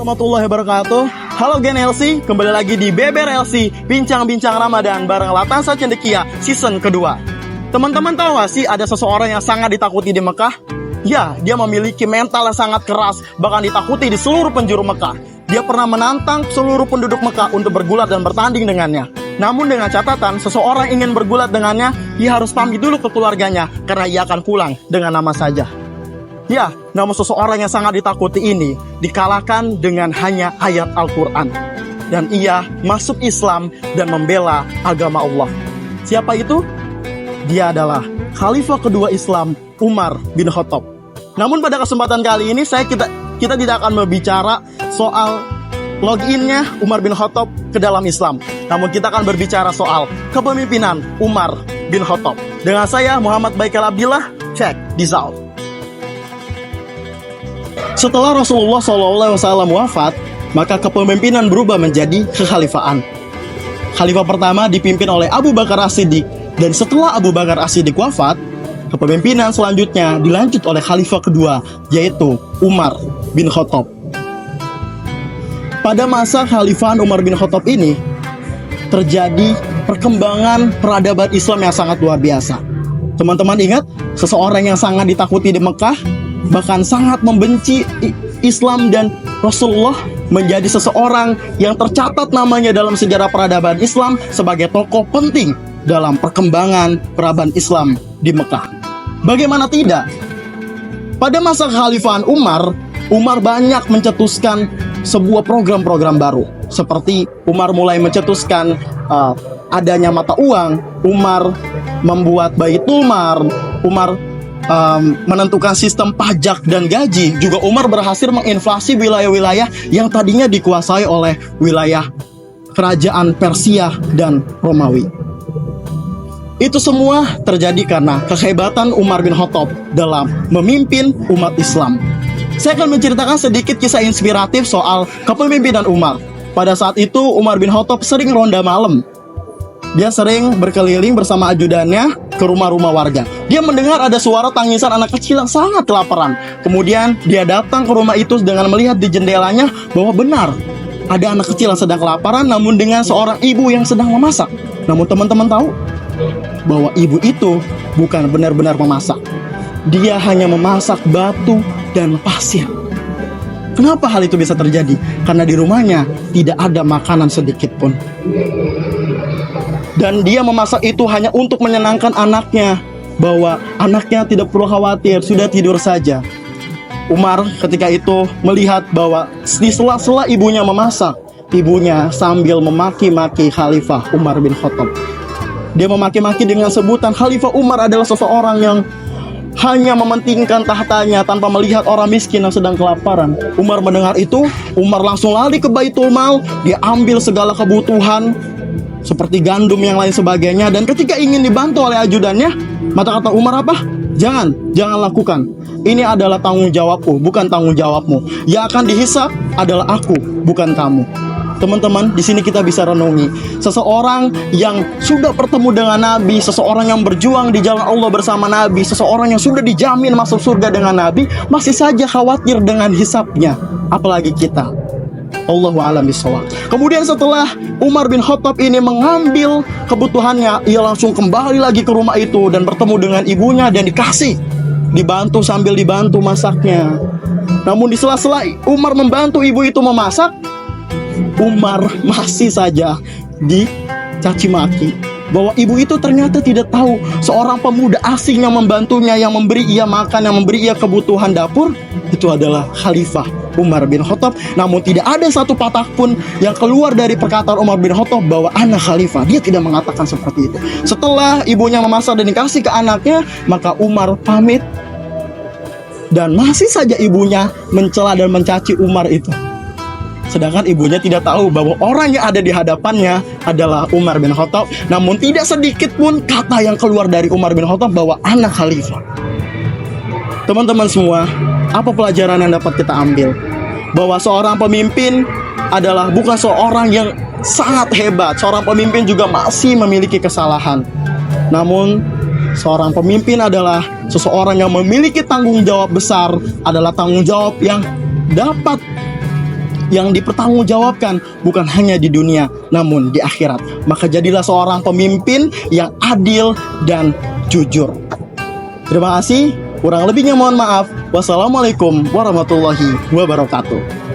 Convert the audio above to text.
Warahmatullahi wabarakatuh. Halo Gen LC, kembali lagi di Beber LC, bincang-bincang Ramadan bareng Latansa Cendekia season kedua. Teman-teman tahu gak sih ada seseorang yang sangat ditakuti di Mekah? Ya, dia memiliki mental yang sangat keras, bahkan ditakuti di seluruh penjuru Mekah. Dia pernah menantang seluruh penduduk Mekah untuk bergulat dan bertanding dengannya. Namun dengan catatan, seseorang ingin bergulat dengannya, ia harus pamit dulu ke keluarganya, karena ia akan pulang dengan nama saja. Ya, namun seseorang yang sangat ditakuti ini dikalahkan dengan hanya ayat Al-Quran. Dan ia masuk Islam dan membela agama Allah. Siapa itu? Dia adalah Khalifah kedua Islam, Umar bin Khattab. Namun pada kesempatan kali ini kita tidak akan berbicara soal loginnya Umar bin Khattab ke dalam Islam. Namun kita akan berbicara soal kepemimpinan Umar bin Khattab. Dengan saya Muhammad Baikal Abdillah, check this out. Setelah Rasulullah SAW wafat, maka kepemimpinan berubah menjadi kekhalifahan. Khalifah pertama dipimpin oleh Abu Bakar As-Siddiq, dan setelah Abu Bakar As-Siddiq wafat, kepemimpinan selanjutnya dilanjut oleh Khalifah kedua, yaitu Umar bin Khattab. Pada masa Khalifahan Umar bin Khattab ini, terjadi perkembangan peradaban Islam yang sangat luar biasa. Teman-teman ingat, seseorang yang sangat ditakuti di Mekah, bahkan sangat membenci Islam dan Rasulullah, menjadi seseorang yang tercatat namanya dalam sejarah peradaban Islam sebagai tokoh penting dalam perkembangan peradaban Islam di Mekah. Bagaimana tidak? Pada masa kekhalifahan Umar banyak mencetuskan sebuah program-program baru. Seperti Umar mulai mencetuskan adanya mata uang, Umar membuat Baitul Mal, Umar menentukan sistem pajak dan gaji. Juga Umar berhasil menginflasi wilayah-wilayah yang tadinya dikuasai oleh wilayah kerajaan Persia dan Romawi. Itu semua terjadi karena kehebatan Umar bin Khattab dalam memimpin umat Islam. Saya akan menceritakan sedikit kisah inspiratif soal kepemimpinan Umar. Pada saat itu Umar bin Khattab sering ronda malam. Dia sering berkeliling bersama ajudannya ke rumah-rumah warga. Dia mendengar ada suara tangisan anak kecil yang sangat kelaparan. Kemudian dia datang ke rumah itu dengan melihat di jendelanya bahwa benar ada anak kecil yang sedang kelaparan, namun dengan seorang ibu yang sedang memasak. Namun teman-teman tahu bahwa ibu itu bukan benar-benar memasak. Dia hanya memasak batu dan pasir. Kenapa hal itu bisa terjadi? Karena di rumahnya tidak ada makanan sedikit pun. Dan dia memasak itu hanya untuk menyenangkan anaknya, bahwa anaknya tidak perlu khawatir, sudah tidur saja. Umar ketika itu melihat bahwa di sela-sela ibunya memasak, ibunya sambil memaki-maki Khalifah Umar bin Khattab. Dia memaki-maki dengan sebutan Khalifah Umar adalah seseorang yang hanya mementingkan tahtanya tanpa melihat orang miskin yang sedang kelaparan. Umar mendengar itu, Umar langsung lari ke Baitul Mal. Dia ambil segala kebutuhan seperti gandum yang lain sebagainya, dan ketika ingin dibantu oleh ajudannya, maka kata Umar apa? Jangan lakukan. Ini adalah tanggung jawabku, bukan tanggung jawabmu. Yang akan dihisap adalah aku, bukan kamu. Teman-teman, di sini kita bisa renungi. Seseorang yang sudah bertemu dengan Nabi, seseorang yang berjuang di jalan Allah bersama Nabi, seseorang yang sudah dijamin masuk surga dengan Nabi, masih saja khawatir dengan hisapnya. Apalagi kita. Allahu a'lam bishawab. Kemudian setelah Umar bin Khattab ini mengambil kebutuhannya, ia langsung kembali lagi ke rumah itu dan bertemu dengan ibunya dan dibantu sambil dibantu masaknya. Namun di sela-sela Umar membantu ibu itu memasak, Umar masih saja dicaci maki bahwa ibu itu ternyata tidak tahu seorang pemuda asing yang membantunya, yang memberi ia makan, yang memberi ia kebutuhan dapur, itu adalah Khalifah Umar bin Khattab. Namun tidak ada satu patah pun yang keluar dari perkataan Umar bin Khattab bahwa anak Khalifah. Dia tidak mengatakan seperti itu. Setelah ibunya memasak dan dikasih ke anaknya, maka Umar pamit, dan masih saja ibunya mencela dan mencaci Umar itu. Sedangkan ibunya tidak tahu bahwa orang yang ada di hadapannya adalah Umar bin Khattab. Namun tidak sedikit pun kata yang keluar dari Umar bin Khattab bahwa anak Khalifah. Teman-teman semua, apa pelajaran yang dapat kita ambil? Bahwa seorang pemimpin adalah bukan seorang yang sangat hebat. Seorang pemimpin juga masih memiliki kesalahan. Namun seorang pemimpin adalah seseorang yang memiliki tanggung jawab besar, adalah tanggung jawab yang dapat yang dipertanggungjawabkan bukan hanya di dunia namun di akhirat. Maka jadilah seorang pemimpin yang adil dan jujur. Terima kasih. Kurang lebihnya mohon maaf. Wassalamualaikum warahmatullahi wabarakatuh.